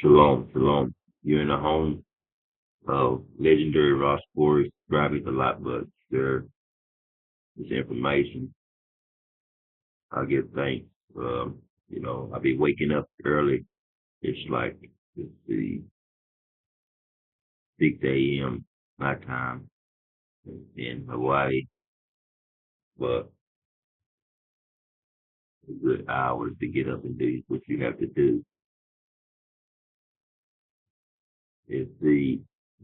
Shalom, shalom. You're in the home of legendary Rastafari. Driving a lot, but share this information. I give thanks. I'll be waking up early. It's like it's the 6 a.m. my time in Hawaii, but a good hours to get up and do what you have to do. It's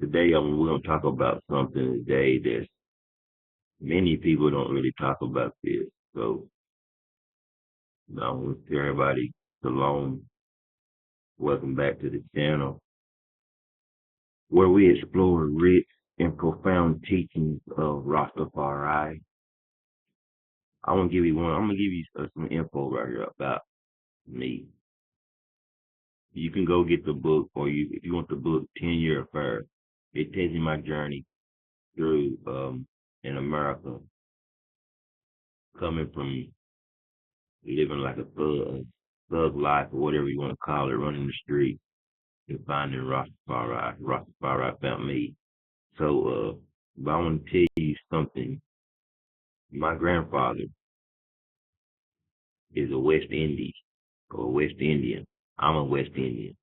today we're gonna talk about something today that many people don't really talk about this. So I want to tell everybody shalom. Welcome back to the channel where we explore rich and profound teachings of Rastafari. I'm gonna give you some info right here about me. You can go get the book, or if you want the book, 10-Year Affair. It tells you my journey through in America, coming from living like a thug life or whatever you want to call it, running the street and finding Rastafari. Rastafari found me. So, but I want to tell you something. My grandfather is a West Indies or West Indian. I'm a West Indian.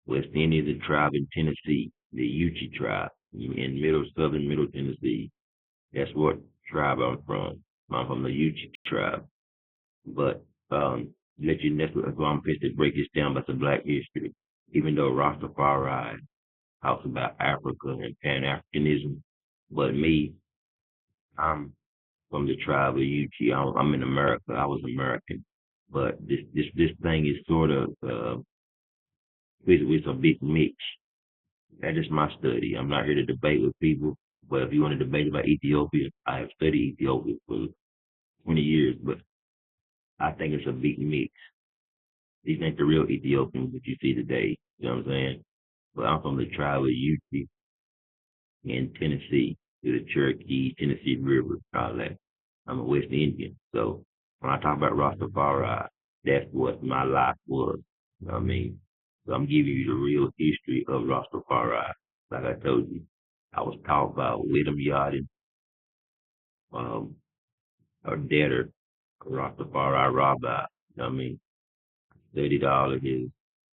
West Indian is a tribe in Tennessee, the Yuchi tribe in southern middle Tennessee. That's what tribe I'm from. I'm from the Yuchi tribe. But that's why I'm pissed to break this down about the Black history. Even though Rastafari talks about Africa and Pan Africanism, but me, I'm from the tribe of Yuchi. I'm in America. I was American, but this thing is sort of it's a big mix. That is my study. I'm not here to debate with people, but if you want to debate about Ethiopia, I have studied Ethiopia for 20 years, but I think it's a big mix. These ain't the real Ethiopians that you see today. You know what I'm saying? But I'm from the tribe of Yuchi in Tennessee, to the Cherokee, Tennessee River, all that. I'm a West Indian. So when I talk about Rastafari, that's what my life was. You know what I mean? So I'm giving you the real history of Rastafari. Like I told you, I was taught about William Yachting, um, or debtor, Rastafari Rabbi. You know what I mean? Studied all of his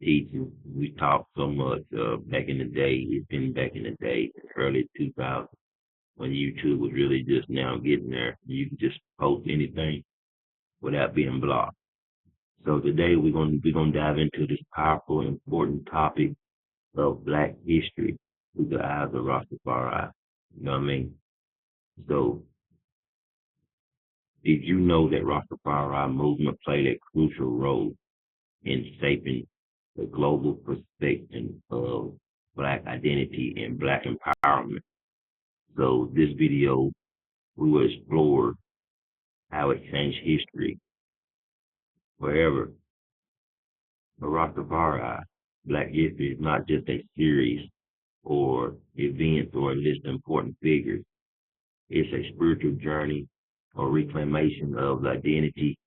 teaching. We talked so much back in the day. It's been back in the day, early 2000s, when YouTube was really just now getting there. You can just post anything without being blocked. So today we're gonna dive into this powerful, important topic of Black history through the eyes of Rastafari. You know what I mean? So did you know that Rastafari movement played a crucial role in shaping the global perspective of Black identity and Black empowerment? So this video, we will explore how it changed history forever. For Rastafari, Black history is not just a series or events or a list of important figures. It's a spiritual journey or reclamation of the identity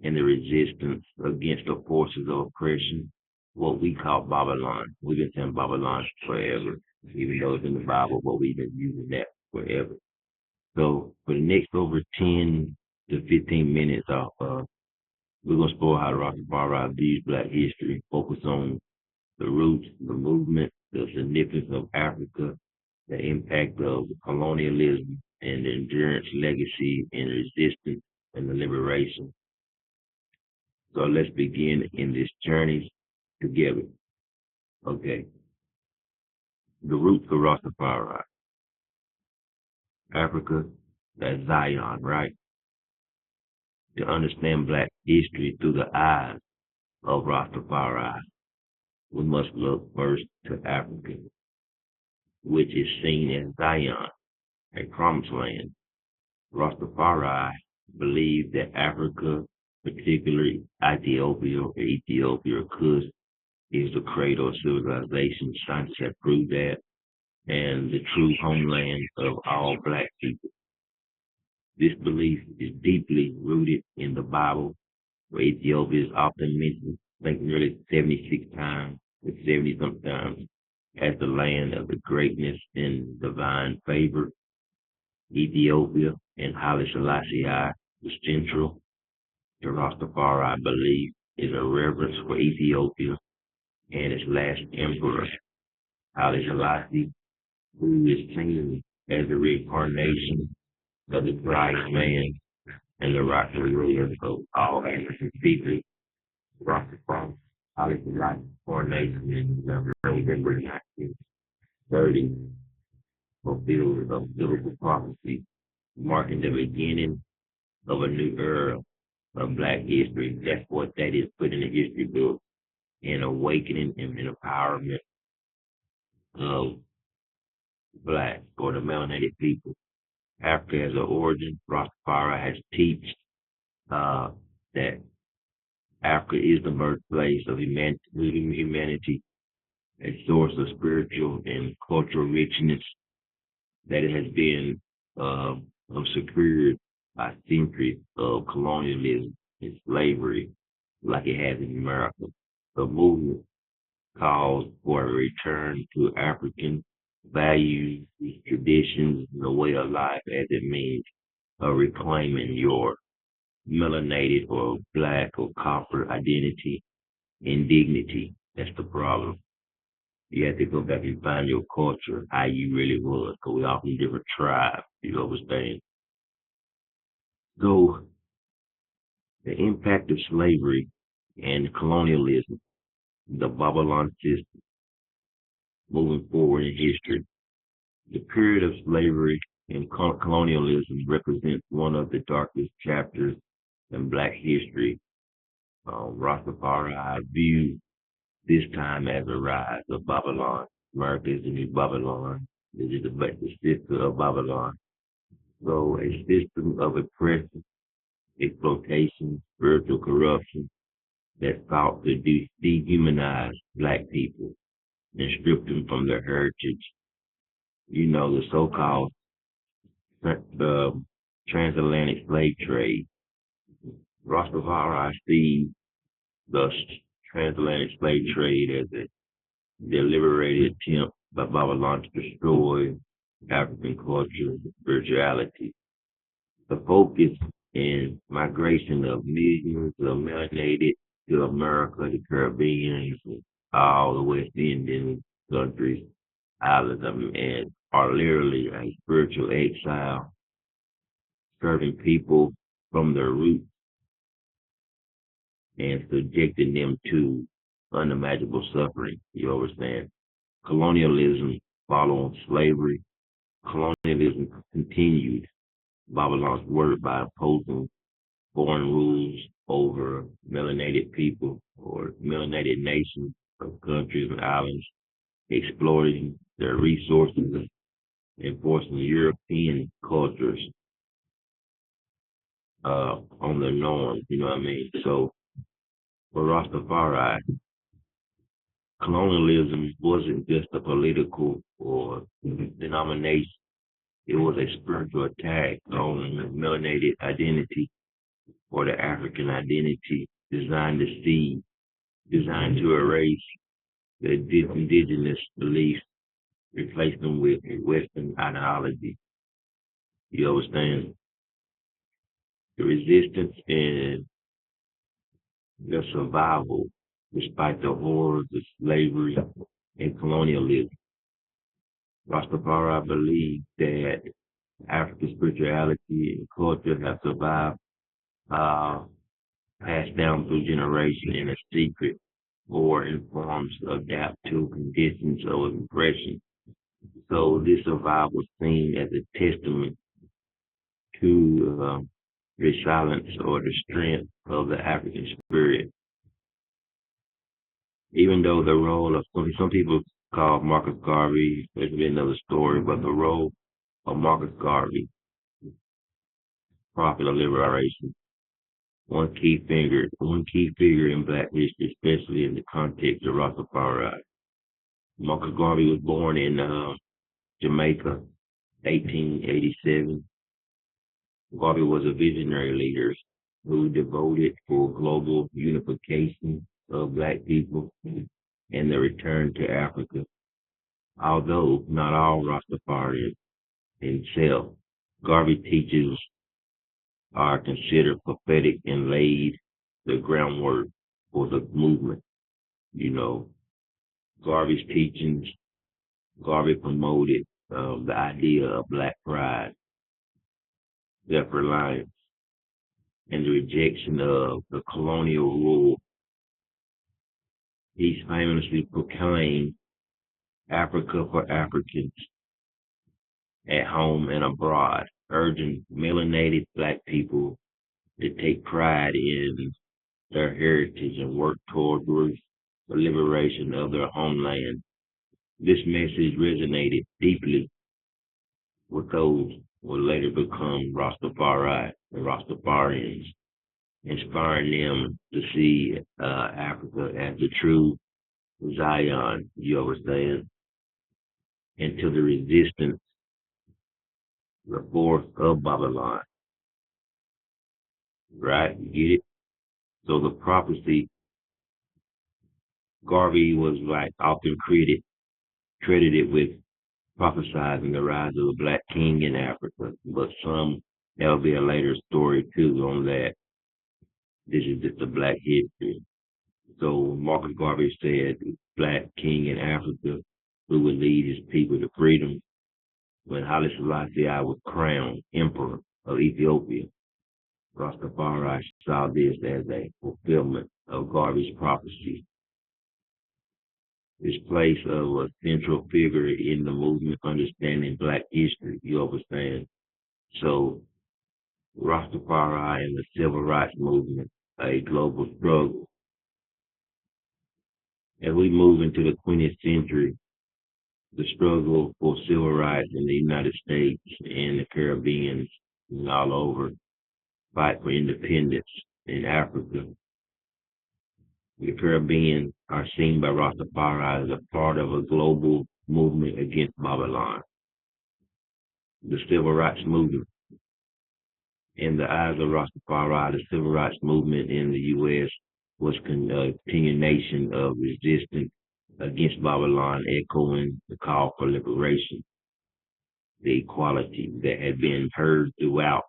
and the resistance against the forces of oppression, what we call Babylon. We've been saying Babylon forever, even though it's in the Bible, but we've been using that forever. So for the next over 10 to 15 minutes, we're going to explore how Rastafari views Black history, focus on the roots, the movement, the significance of Africa, the impact of colonialism, and the endurance, legacy, and resistance and the liberation. So let's begin in this journey together. Okay. The roots of Rastafari. Africa, that's Zion, right? To understand Black history through the eyes of Rastafari, we must look first to Africa, which is seen as Zion, a promised land. Rastafari believed that Africa, particularly Ethiopia or Kush, is the cradle of civilization. Scientists have proved that, and the true homeland of all Black people. This belief is deeply rooted in the Bible, where Ethiopia is often mentioned, I think nearly 76 times, with 70 sometimes, as the land of the greatness and divine favor. Ethiopia and Haile Selassie was central. The Rastafari belief is a reverence for Ethiopia and its last emperor, Haile Selassie, who is seen as the reincarnation of the Christ man and the rightful ruler of all African people. Rastafari, Haile Selassie, coronation in November 1930, fulfilled a biblical prophecy, marking the beginning of a new era of Black history. That's what that is put in the history book. An awakening and an empowerment of Black or the melanated people. Africa as an origin, Rastafari has teach that Africa is the birthplace of humanity, a source of spiritual and cultural richness that it has been secured by centuries of colonialism and slavery like it has in America. The movement calls for a return to African values, traditions, and the way of life as it means reclaiming your melanated or Black or copper identity and dignity. That's the problem. You have to go back and find your culture, how you really was, because we all from different tribes, you understand? So the impact of slavery and colonialism, the Babylon system, moving forward in history. The period of slavery and colonialism represents one of the darkest chapters in Black history. Rastafari view this time as a rise of Babylon. America is the new Babylon. This is the sister of Babylon. So a system of oppression, exploitation, spiritual corruption that sought to dehumanize Black people and strip them from their heritage. You know, the so-called the transatlantic slave trade. Rastafari sees the transatlantic slave trade as a deliberated attempt by Babylon to destroy African culture and spirituality. The focus and migration of millions of melanated to America, the Caribbean, all the West Indian countries, islands, and are literally a spiritual exile, serving people from their roots and subjecting them to unimaginable suffering. You understand? Colonialism following slavery. Colonialism continued Babylon's work by imposing foreign rules over melanated people or melanated nations of countries and islands, exploiting their resources and forcing European cultures on the norms, you know what I mean? So for Rastafari, colonialism wasn't just a political or denomination. It was a spiritual attack on the melanated identity or the African identity designed to erase the indigenous beliefs, replace them with Western ideology. You understand? The resistance and the survival despite the horrors of slavery and colonialism. Rastafari believes that African spirituality and culture have survived, passed down through generations in a secret or in forms adapt to conditions of oppression. So this survival is seen as a testament to resilience or the strength of the African spirit. Even though the role of some people call Marcus Garvey, there's been another story, but the role of Marcus Garvey, prophet of liberation, one key figure in Black history, especially in the context of Rastafari. Marcus Garvey was born in Jamaica, 1887. Garvey was a visionary leader who devoted for global unification of Black people. and the return to Africa. Although not all Rastafarians himself, Garvey teachings are considered prophetic and laid the groundwork for the movement. You know, Garvey's teachings, Garvey promoted the idea of black pride, self-reliance, and the rejection of the colonial rule. He famously proclaimed Africa for Africans at home and abroad, urging melanated black people to take pride in their heritage and work toward the liberation of their homeland. This message resonated deeply with those who would later become Rastafari and Rastafarians, inspiring them to see Africa as the true Zion, you understand, and to the resistance, the force of Babylon, right? You get it? So the prophecy, Garvey was like often credited with prophesizing the rise of a black king in Africa, but there'll be a later story too on that. This is just a black history. So Marcus Garvey said, black king in Africa who would lead his people to freedom. When Haile Selassie was crowned emperor of Ethiopia, Rastafari saw this as a fulfillment of Garvey's prophecy. His place of a central figure in the movement, understanding black history, you understand? So Rastafari and the civil rights movement, a global struggle. As we move into the 20th century, the struggle for civil rights in the United States and the Caribbean and all over, fight for independence in Africa. The Caribbean are seen by Rastafari as a part of a global movement against Babylon. The civil rights movement. In the eyes of Rastafari, the civil rights movement in the U.S. was a continuation of resistance against Babylon, echoing the call for liberation, the equality that had been heard throughout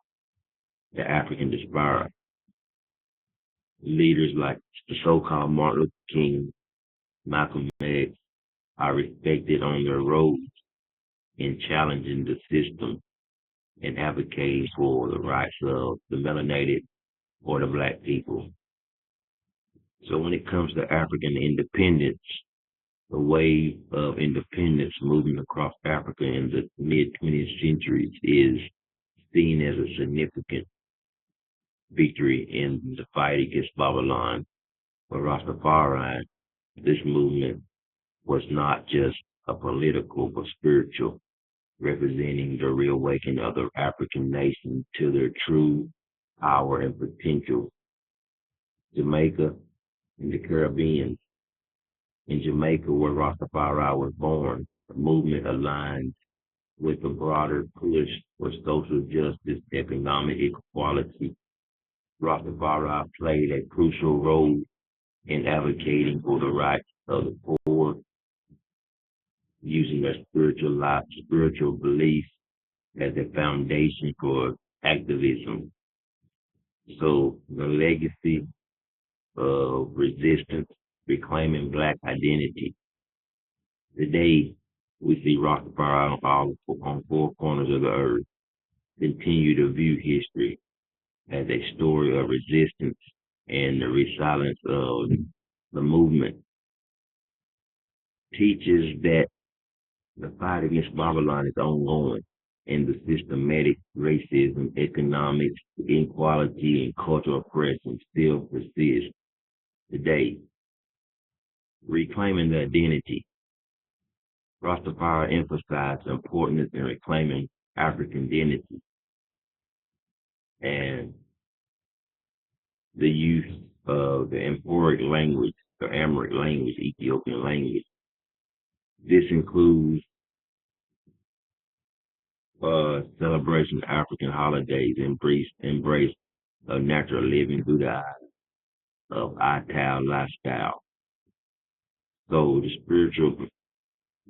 the African diaspora. Leaders like the so-called Martin Luther King, Malcolm X are respected on their roads in challenging the system and advocating for the rights of the melanated or the black people. So when it comes to African independence, the wave of independence moving across Africa in the mid-20th centuries is seen as a significant victory in the fight against Babylon. For Rastafari, this movement was not just a political but spiritual, representing the reawakening of the African nation to their true power and potential. Jamaica and the Caribbean. In Jamaica, where Rastafari was born, the movement aligned with the broader push for social justice, economic equality. Rastafari played a crucial role in advocating for the rights of the poor, using their spiritual beliefs as a foundation for activism. So the legacy of resistance, reclaiming black identity. Today, we see Rastafari on four corners of the earth continue to view history as a story of resistance and the resilience of the movement. Teaches that the fight against Babylon is ongoing and the systematic racism, economic inequality, and cultural oppression still persist today. Reclaiming the identity. Rastafari emphasized the importance in reclaiming African identity and the use of the Amharic language, Ethiopian language. This includes celebration of African holidays, embrace of natural living through the eyes of Ital lifestyle. So the spiritual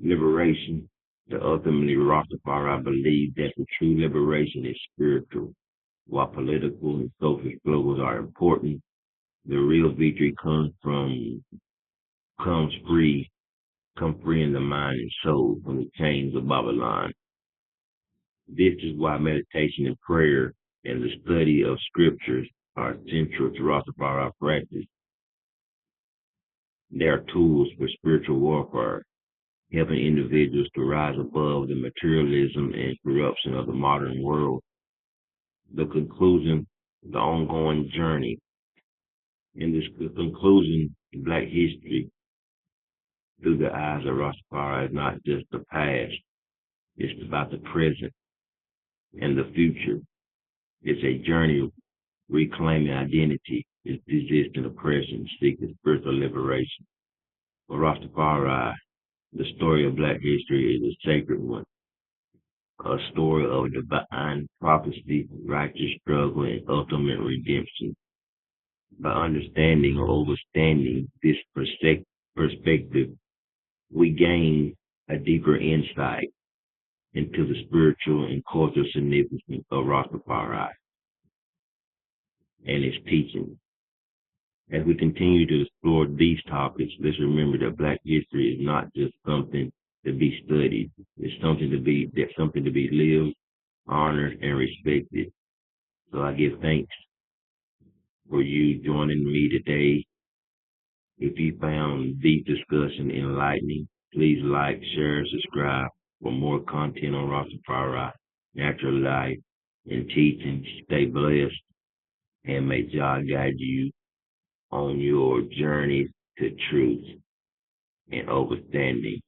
liberation, the ultimately Rastafari believe that the true liberation is spiritual. While political and social struggles are important, the real victory comes free, come free in the mind and soul from the chains of Babylon. This is why meditation and prayer and the study of scriptures are central to Rastafari practice. They are tools for spiritual warfare, helping individuals to rise above the materialism and corruption of the modern world. The conclusion, the ongoing journey. In this conclusion, Black history through the eyes of Rastafari is not just the past, it's about the present and the future. It's a journey of reclaiming identity, resisting oppression, seeking spiritual liberation. For Rastafari, the story of Black history is a sacred one, a story of divine prophecy, righteous struggle, and ultimate redemption. By understanding or overstanding this perspective, we gain a deeper insight into the spiritual and cultural significance of Rastafari and its teaching. As we continue to explore these topics, let's remember that Black history is not just something to be studied. It's something to be lived, honored, and respected. So I give thanks for you joining me today. If you found these discussion enlightening, please like, share, subscribe for more content on Rastafari, natural life, and teaching. Stay blessed, and may God guide you on your journey to truth and understanding.